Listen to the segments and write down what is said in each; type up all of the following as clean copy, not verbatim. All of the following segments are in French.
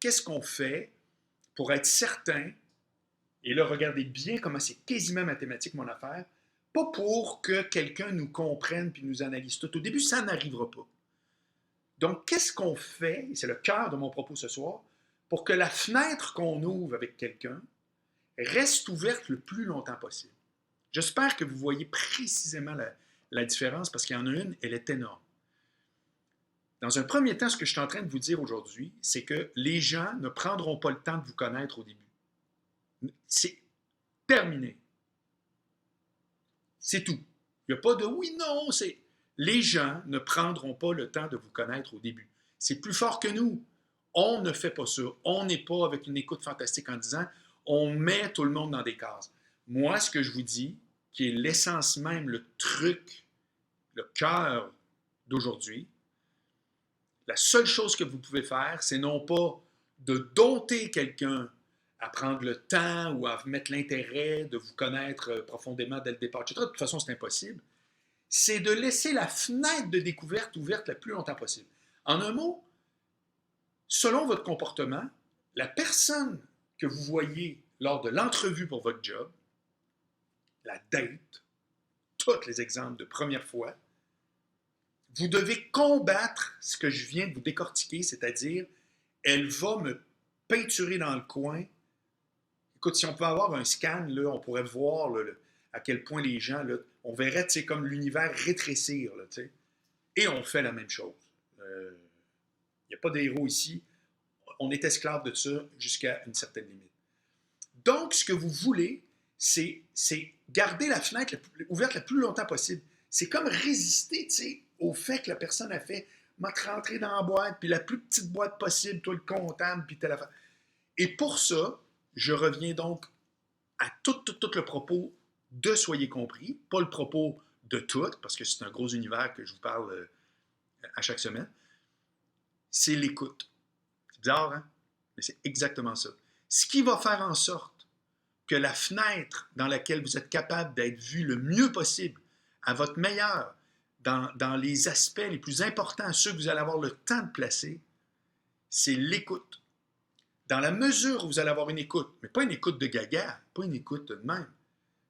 qu'est-ce qu'on fait pour être certain, et là, regardez bien comment c'est quasiment mathématique mon affaire, pas pour que quelqu'un nous comprenne puis nous analyse tout. Au début, ça n'arrivera pas. Donc, qu'est-ce qu'on fait, et c'est le cœur de mon propos ce soir, pour que la fenêtre qu'on ouvre avec quelqu'un reste ouverte le plus longtemps possible? J'espère que vous voyez précisément la différence, parce qu'il y en a une, elle est énorme. Dans un premier temps, ce que je suis en train de vous dire aujourd'hui, c'est que les gens ne prendront pas le temps de vous connaître au début. C'est terminé. C'est tout. Il n'y a pas de oui, non, c'est... Les gens ne prendront pas le temps de vous connaître au début. C'est plus fort que nous. On ne fait pas ça. On n'est pas avec une écoute fantastique en disant on met tout le monde dans des cases. Moi, ce que je vous dis, qui est l'essence même, le truc, le cœur d'aujourd'hui, la seule chose que vous pouvez faire, c'est non pas de dompter quelqu'un à prendre le temps ou à mettre l'intérêt de vous connaître profondément dès le départ, etc. De toute façon, c'est impossible. C'est de laisser la fenêtre de découverte ouverte le plus longtemps possible. En un mot, selon votre comportement, la personne que vous voyez lors de l'entrevue pour votre job, la date, tous les exemples de première fois, vous devez combattre ce que je viens de vous décortiquer, c'est-à-dire, elle va me peinturer dans le coin. Écoute, si on peut avoir un scan, là, on pourrait voir là, à quel point les gens, là, on verrait comme l'univers rétrécir. Là, et on fait la même chose. Il n'y a pas d'héros ici. On est esclave de ça jusqu'à une certaine limite. Donc, ce que vous voulez, c'est garder la fenêtre ouverte le plus longtemps possible. C'est comme résister au fait que la personne a fait m'a rentré dans la boîte, puis la plus petite boîte possible, toi le comptable, puis telle affaire. Et pour ça, je reviens donc à tout le propos de Soyez compris, pas le propos de tout, parce que c'est un gros univers que je vous parle à chaque semaine. C'est l'écoute. C'est bizarre, hein? Mais c'est exactement ça. Ce qui va faire en sorte que la fenêtre dans laquelle vous êtes capable d'être vu le mieux possible, à votre meilleur, dans les aspects les plus importants, ceux que vous allez avoir le temps de placer, c'est l'écoute. Dans la mesure où vous allez avoir une écoute, mais pas une écoute de gaga, pas une écoute de même,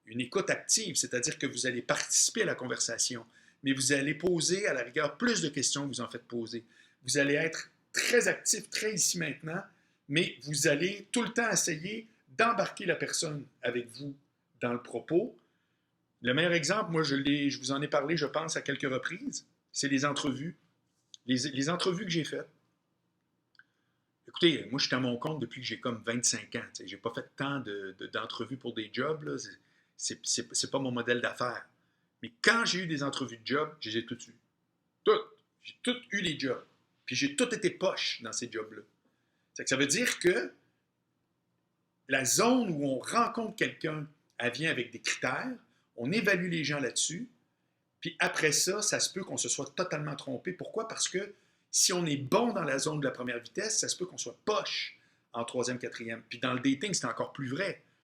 une écoute active, c'est-à-dire que vous allez participer à la conversation, mais vous allez poser à la rigueur plus de questions que vous en faites poser. Vous allez être très actif, très ici maintenant, mais vous allez tout le temps essayer d'embarquer la personne avec vous dans le propos. Le meilleur exemple, moi je vous en ai parlé, je pense, à quelques reprises, c'est les entrevues. Les entrevues que j'ai faites. Écoutez, moi je suis à mon compte depuis que j'ai comme 25 ans. Je n'ai pas fait tant d'entrevues pour des jobs. Là. C'est pas mon modèle d'affaires. Mais quand j'ai eu des entrevues de job, je les ai toutes eues. Toutes. J'ai toutes eu les jobs. Puis j'ai tout été poche dans ces jobs-là. Ça veut dire que la zone où on rencontre quelqu'un, elle vient avec des critères, on évalue les gens là-dessus, puis après ça, ça se peut qu'on se soit totalement trompé. Pourquoi? Parce que si on est bon dans la zone de la première vitesse, ça se peut qu'on soit poche en troisième, quatrième. Puis dans le dating, c'est encore plus vrai.